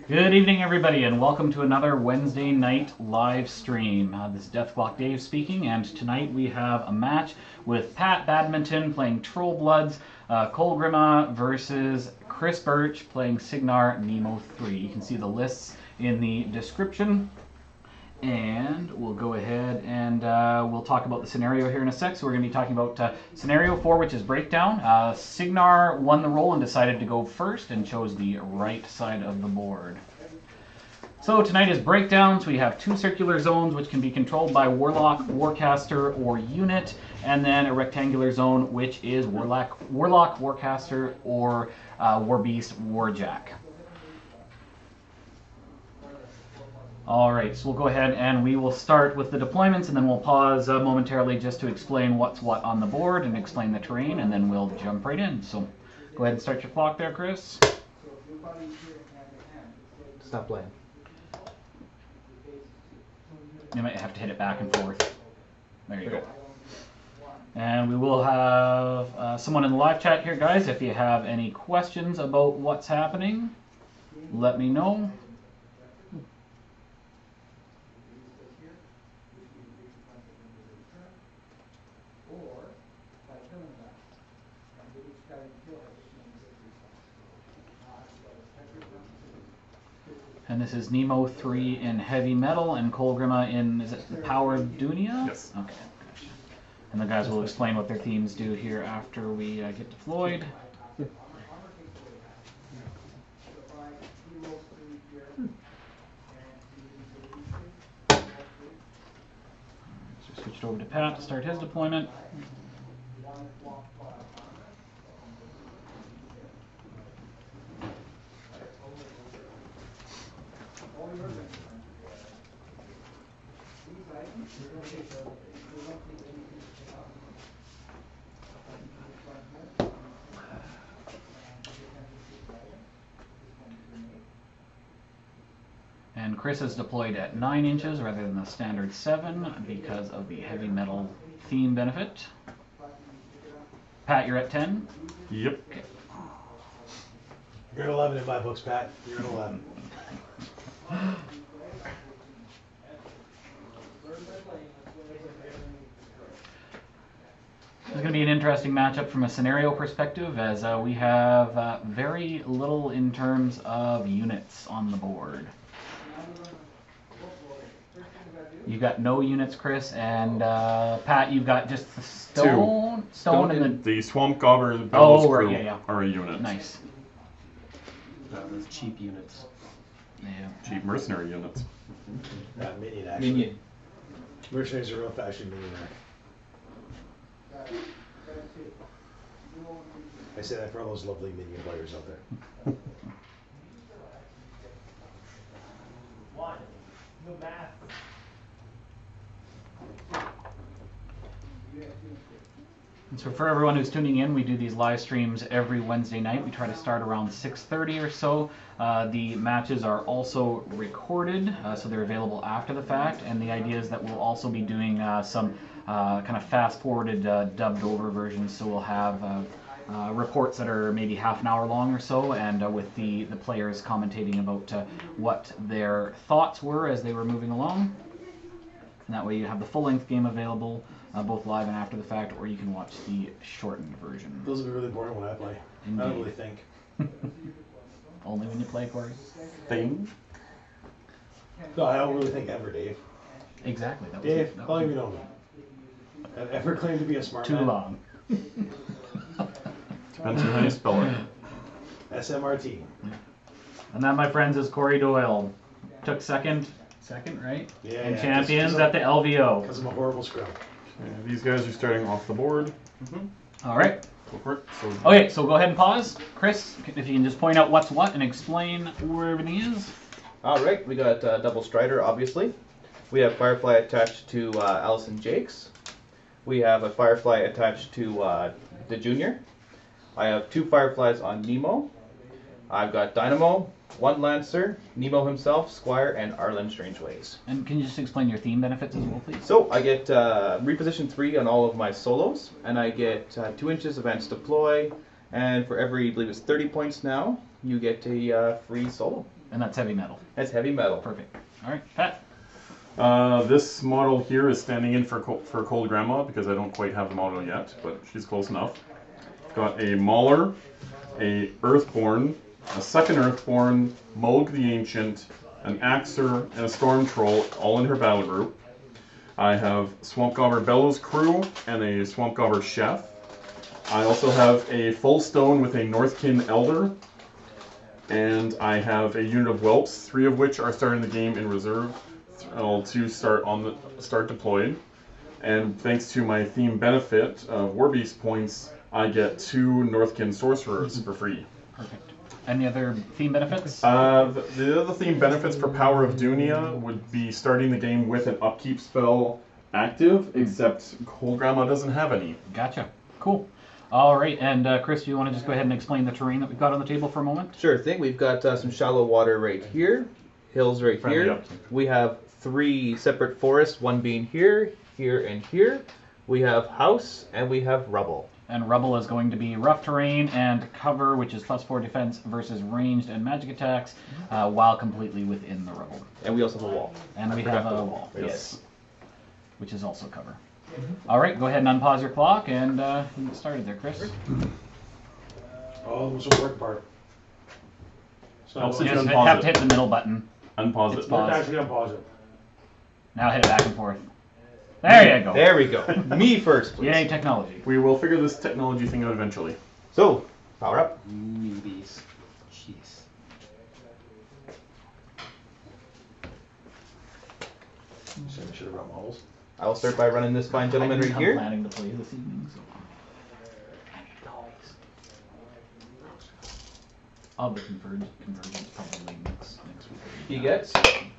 Good evening, everybody, and welcome to another Wednesday night live stream. This is DeathClock Dave speaking, and tonight we have a match with Pat Badminton playing Trollbloods, Kolgrima versus Chris Birch playing Cygnar Nemo3. You can see the lists in the description. And we'll go ahead and we'll talk about the scenario here in a sec. So we're going to be talking about scenario 4, which is breakdown. Cygnar won the roll and decided to go first and chose the right side of the board. So tonight is breakdowns. We have 2 circular zones which can be controlled by Warlock, Warcaster, or Unit, and then a rectangular zone which is Warlock, Warcaster, or Warbeast, Warjack. Alright, so we'll go ahead and we will start with the deployments, and then we'll pause momentarily just to explain what's what on the board and explain the terrain, and then we'll jump right in. So go ahead and start your clock there, Chris. Stop playing. You might have to hit it back and forth. There you go. And we will have someone in the live chat here, guys. If you have any questions about what's happening, let me know. And this is Nemo3 in heavy metal and Kolgrima in, is it the power of Dhunia? Yes. Okay, gotcha. And the guys will explain what their themes do here after we get deployed. So switched over to Pat to start his deployment. And Chris is deployed at 9 inches rather than the standard 7 because of the heavy metal theme benefit. Pat, you're at 10? Yep. Okay. You're at 11 in my books, Pat. You're at 11. This is going to be an interesting matchup from a scenario perspective, as we have very little in terms of units on the board. You got no units, Chris, and Pat, you've got just the stone and the swamp gobber and the Bellows crew yeah. are a unit. Nice. Those cheap units. Yeah. Cheap mercenary units. Minion, actually. Minion. Mercenaries are real fashion minion. I say that for all those lovely minion players out there. One. The math. And so for everyone who's tuning in, we do these live streams every Wednesday night. We try to start around 6:30 or so. The matches are also recorded, so they're available after the fact. And the idea is that we'll also be doing some kind of fast-forwarded, dubbed-over versions. So we'll have reports that are maybe half an hour long or so, and with the players commentating about what their thoughts were as they were moving along. And that way you have the full-length game available, both live and after the fact, or you can watch the shortened version. Those will be really boring when I play. Indeed. I don't really think. Only when you play, Corey? Thing? No, I don't really think ever, Dave. Exactly. That was Dave, it. That how long was have you known me? I've ever claimed to be a smart too man? long. Depends on how you spell it. SMRT. And that, my friends, is Corey Doyle. Took second, right? Yeah, and yeah, champions 'cause at the LVO. Because I'm a horrible scrum. Okay, these guys are starting off the board. All right. Go for it. So Okay, so go ahead and pause. Chris, if you can just point out what's what and explain where everything is. Alright, we got double Strider, obviously. We have Firefly attached to Allison Jakes. We have a Firefly attached to the Junior. I have 2 Fireflies on Nemo. I've got Dynamo, 1 Lancer, Nemo himself, Squire, and Arlen Strangeways. And can you just explain your theme benefits as well, please? So I get reposition 3 on all of my solos, and I get 2 inches advanced deploy, and for every, I believe it's 30 points now, you get a free solo. And that's heavy metal. That's heavy metal. Perfect. All right, Pat. This model here is standing in for Kolgrima because I don't quite have the model yet, but she's close enough. Got a Mauler, a Earthborn, a second Earthborn, Mulg The Ancient, an Axer, and a Storm Troll, all in her battle group. I have Swamp Gobber Bellows crew and a Swamp Gobber chef. I also have a full stone with a Northkin Elder, and I have a unit of Whelps, 3 of which are starting the game in reserve. All 2 start deployed. And thanks to my theme benefit of Warbeast points, I get 2 Northkin Sorcerers for free. Perfect. Any other theme benefits? The other theme benefits for Power of Dhunia would be starting the game with an upkeep spell active, except Kolgrima doesn't have any. Gotcha. Cool. All right, and Chris, do you want to just go ahead and explain the terrain that we've got on the table for a moment? Sure thing. We've got some shallow water right here, hills right Friendly here. upkeep. We have 3 separate forests, one being here, here, and here. We have house, and we have rubble. And rubble is going to be rough terrain and cover, which is +4 defense versus ranged and magic attacks, while completely within the rubble. And we also have a wall. And we forgot have the a wall. yes, which is also cover. All right, go ahead and unpause your clock and you get started there, Chris. Oh, it was a work part. So Helps I'm if You you just unpause have it. to hit the middle button. Unpause It's it. paused. actually gonna pause it. Now hit it back and forth. There you go. There we go. Me first, please. Yay, technology. We will figure this technology thing out eventually. So, power up. Newbies. Jeez. So we should have brought models. I will start by running this fine gentleman right I'm here. planning to play this evening, so. Oh, the convergence probably next week. He gets I'm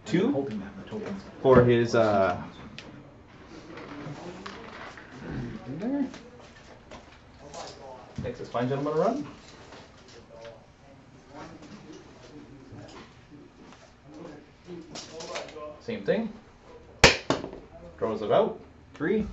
2 hoping to have the tokens. for his there. Makes this fine gentleman a run. Same thing. Throws it out. 3.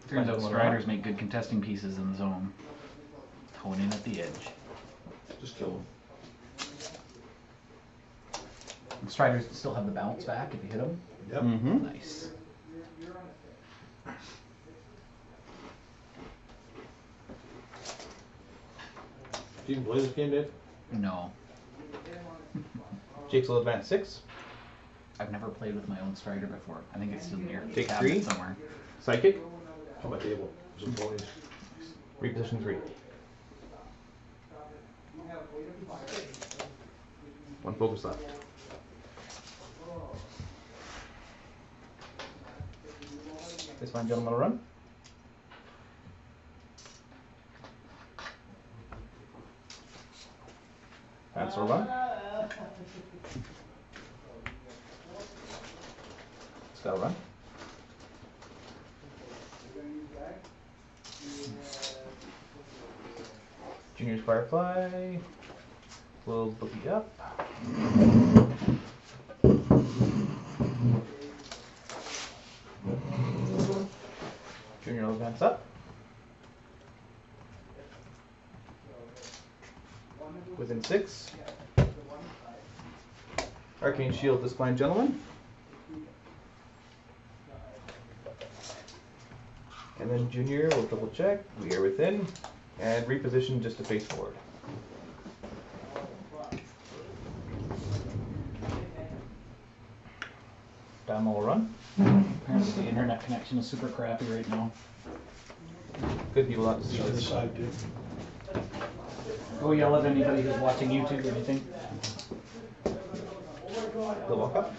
Turns out Striders make good contesting pieces in the zone. Hone in at the edge. Just kill him. And Striders still have the bounce back if you hit them. Yep. Mm-hmm. Nice. Do you even play this game, Dave? No. Jake's will advance 6. I've never played with my own Strider before. I think it's still near the Take cabinet 3. somewhere. Psychic. On my table. Some ponies. Reposition 3. 1 focus left. This fine gentleman will run. That's a run. It's got a run. Junior's Firefly will boogie up. Junior will advance up. Within 6. Arcane Shield this fine gentleman. And then Junior will double check. We are within. And reposition just to face forward. Damo will run. Apparently the internet connection is super crappy right now. Good people out to see Show this this. side, too. Go yell at anybody who's watching YouTube or anything. They'll walk up.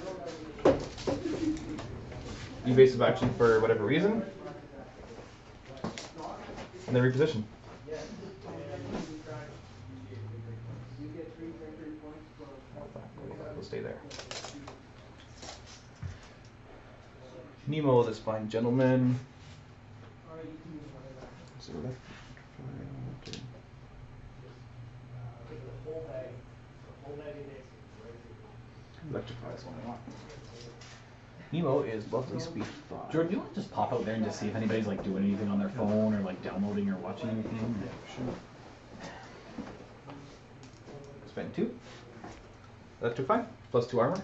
Evasive action for whatever reason. And then reposition. We'll stay there. Nemo, this fine gentleman. So left. Electrify is what I want. Nemo is lovely speed 5. Jordan, do you want to just pop out there and just see if anybody's like doing anything on their phone or like downloading or watching anything? Sure. Spend 2. Electrify, plus 2 armor.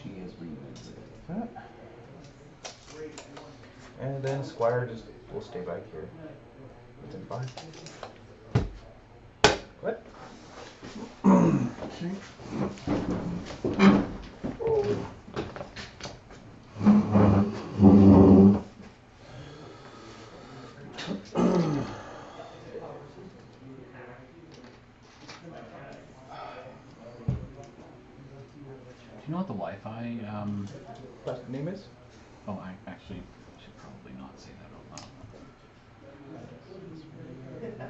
She is revisited that. And then Squire just will stay back here. Within 5. What? Okay. Do you know what the Wi-Fi? Last name is? Oh, I actually should probably not say that out loud.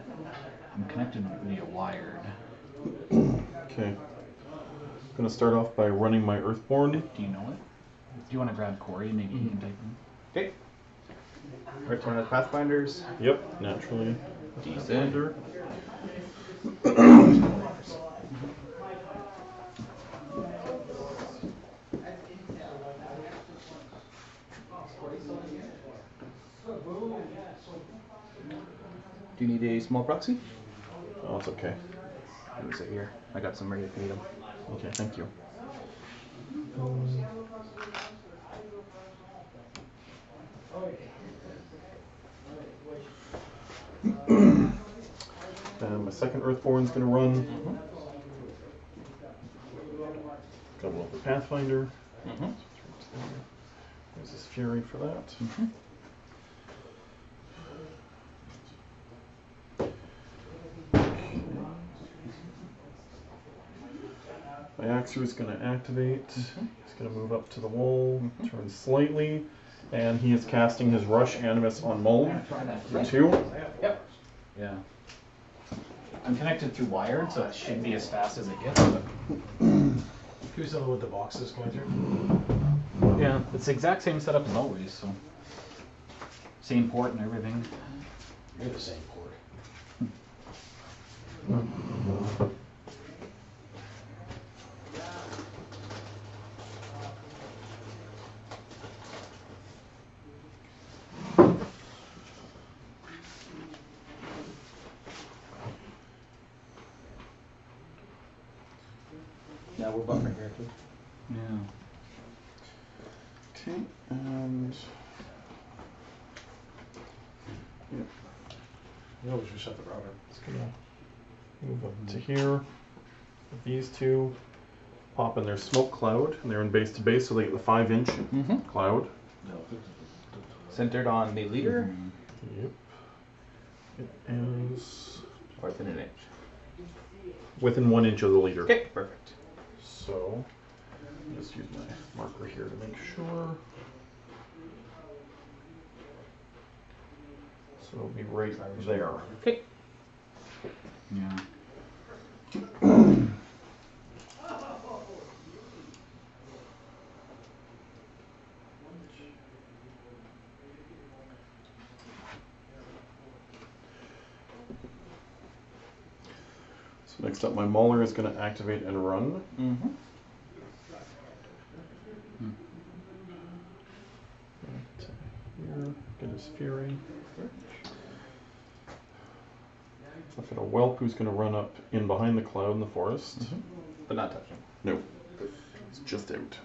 I'm connected via wired. Okay. I'm gonna start off by running my Earthborn. Do you know it? Do you want to grab Corey and maybe he can type in? Okay. Return of Pathfinders. Yep, naturally. Descender. Do you need a small proxy? Oh, it's okay. Let me sit here. I got some ready to feed them. Okay, thank you. And my second Earthborn's gonna run. Got a little Pathfinder. There's this Fury for that. My Axer is going to activate. He's going to move up to the wall, turn slightly, and he is casting his Rush Animus on Mulg for 2. Yep. Yeah. I'm connected through wired, so it should be as fast as it gets. But Can you tell me what the box is going through? yeah, it's the exact same setup as always. So same port and everything. You're the same port. Now we're buffering here too. Yeah. Okay, and yep, You always reset the router. it's gonna move up to here. With these two pop in their smoke cloud, and they're in base to base, so they get the 5-inch cloud. Centered on the leader. Yep. It is Or within an inch. within 1 inch of the leader. Okay, perfect. So, just use my marker here to make sure. So it'll be right there. Okay. Yeah. So next up, my Mauler is going to activate and run. Here, get his Fury. I've got a Whelp who's going to run up in behind the cloud in the forest. But not touching. No, it's just out.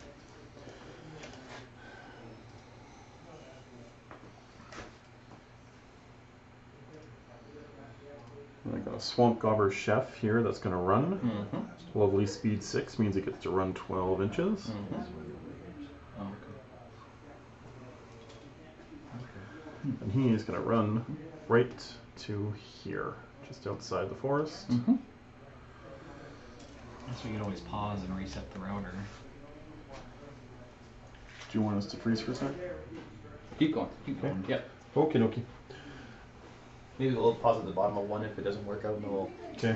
And I got a Swamp Gobber Chef here that's going to run. Lovely speed 6 means it gets to run 12 inches. And he is going to run right to here, just outside the forest. So you can always pause and reset the router. Do you want us to freeze for a sec? Keep going. Keep going. Yep. Okie dokie. Maybe a little pause at the bottom of 1 if it doesn't work out. And we'll... Okay.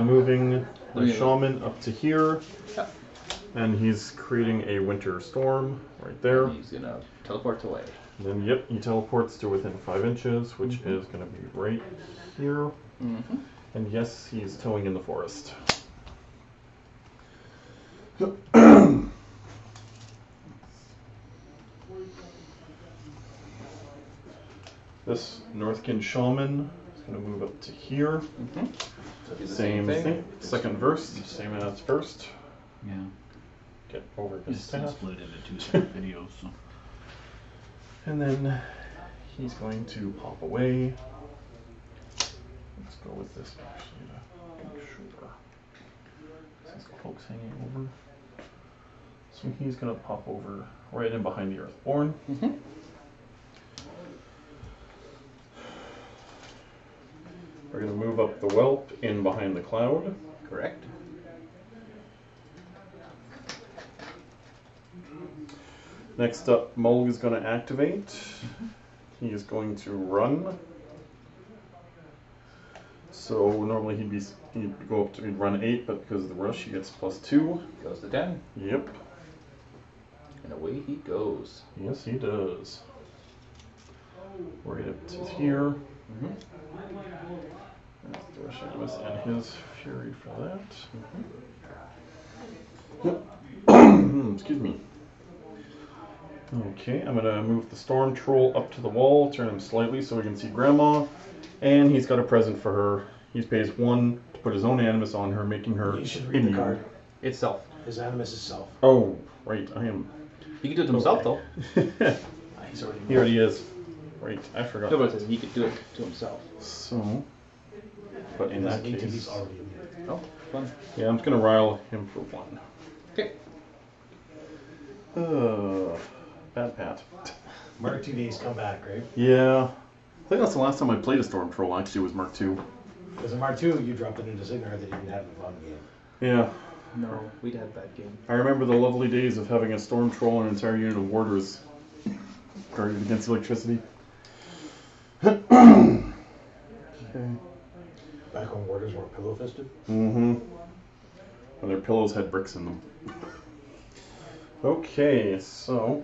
Moving the Shaman up to here. Yep. And he's creating a winter storm right there. And he's gonna teleport away. And then, yep, he teleports to within 5 inches, which is going to be right here. And yes, he's towing in the forest. This Northkin Shaman is going to move up to here. So do the Same thing. Second verse, same as first. Yeah. Get over his Just staff. split it into two separate videos. So. And then he's going to pop away. Let's go with this actually to make sure. This cloak's hanging over. So he's going to pop over right in behind the Earthborn. We're going to move up the Whelp in behind the cloud. Correct. Next up, Mulg is going to activate. He is going to run. So normally he'd go up to run 8, but because of the rush, he gets +2. Goes to 10. Yep. And away he goes. Yes, he does. Right up to here. That's the rush animus and his fury for that. Excuse me. Okay, I'm gonna move the storm troll up to the wall, turn him slightly so we can see Grandma, and he's got a present for her. He pays 1 to put his own animus on her, making her You should read the immune. card. Itself. His animus is self. Oh, right, I am. He can do it himself Okay. though. He's already. He already is. Right, I forgot. No, but it says he could do it to himself. So, but in that He's case, already immune. Oh, fun. yeah, I'm just gonna rile him for 1. Okay. Bad Pat. Mark 2 days come back, right? Yeah, I think that's the last time I played a Storm Troll. Actually, was Mark II. Because in Mark 2, you dropped it into Cygnar that you didn't have in the fun game. Yeah, No, we'd had that game. I remember the lovely days of having a Storm Troll and an entire unit of warders guarded against electricity. Okay. Back when warders were pillow fisted. And their pillows had bricks in them. Okay, so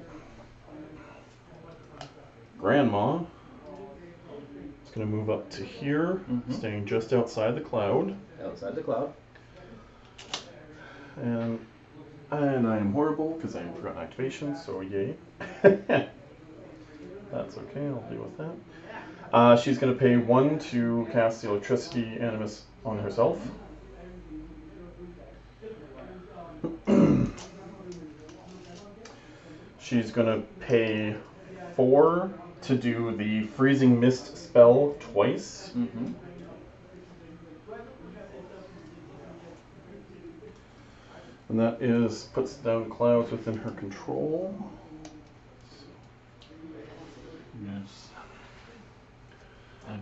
Grandma is going to move up to here, staying just outside the cloud. Outside the cloud. And I am horrible because I forgot activation, so yay. That's okay, I'll deal with that. She's going to pay 1 to cast the electricity animus on herself. She's going to pay 4 to do the freezing mist spell twice. And that is puts down clouds within her control. Yes.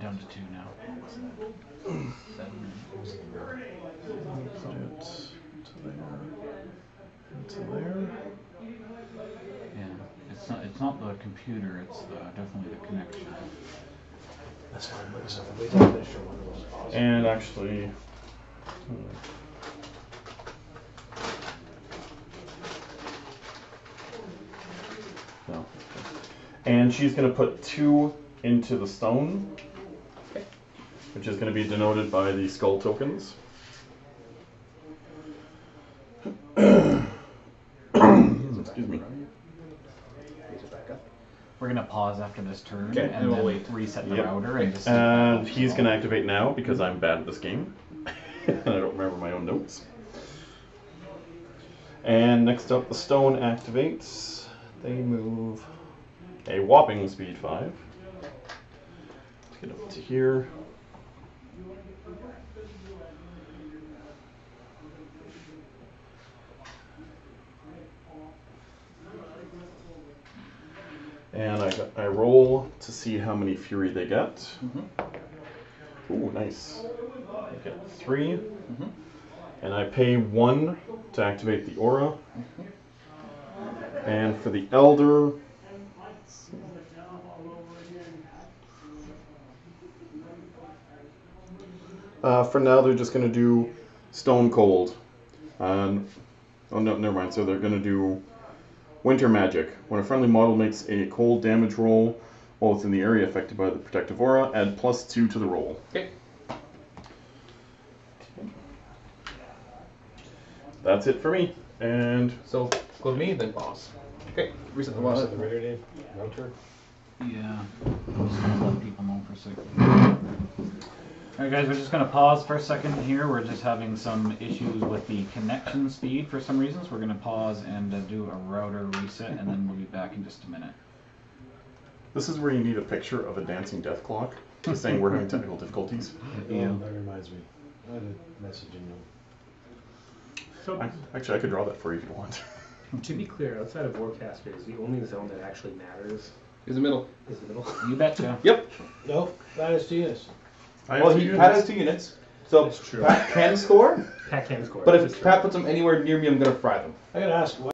Down to 2 now. 7. Put it to there, and to there. Yeah. It's not the computer. It's definitely the connection. That's fine. But so if we don't finish your one of those pauses. And actually, no. And she's going to put 2 into the stone, which is going to be denoted by the skull tokens. Excuse me. We're gonna pause after this turn Okay, and we'll then wait. reset the Yep. router and just. And he's going to activate now because I'm bad at this game. And I don't remember my own notes. And next up, the stone activates. They move a whopping speed 5. Let's get up to here. And I roll to see how many fury they get. Ooh, nice. I get 3. And I pay 1 to activate the aura. And for the Elder, for now they're just going to do Stone Cold. Oh no, never mind. So they're going to do Winter Magic. When a friendly model makes a cold damage roll while within the area affected by the protective aura, add +2 to the roll. Okay. That's it for me. And So go to me, then boss. Okay, reset the What's one. the radio name? Router? Yeah. I'm just gonna let people know for a second. Alright guys, we're just gonna pause for a second here. We're just having some issues with the connection speed for some reasons. We're gonna pause and do a router reset, and then we'll be back in just a minute. this is where you need a picture of a dancing death clock, just saying we're having technical difficulties. Yeah. Oh, that reminds me. I had a message in you. So, Actually, I could draw that for you if you want. to be clear, outside of Warcasters, the only zone that actually matters Here's the middle. is the middle. You betcha. Yep. No, that is Genius. I have Well, two he units. Pat has 2 units, so That's true. Pat can score. Pat can score. But that's if true. Pat puts them anywhere near me, I'm gonna fry them. I gotta ask, why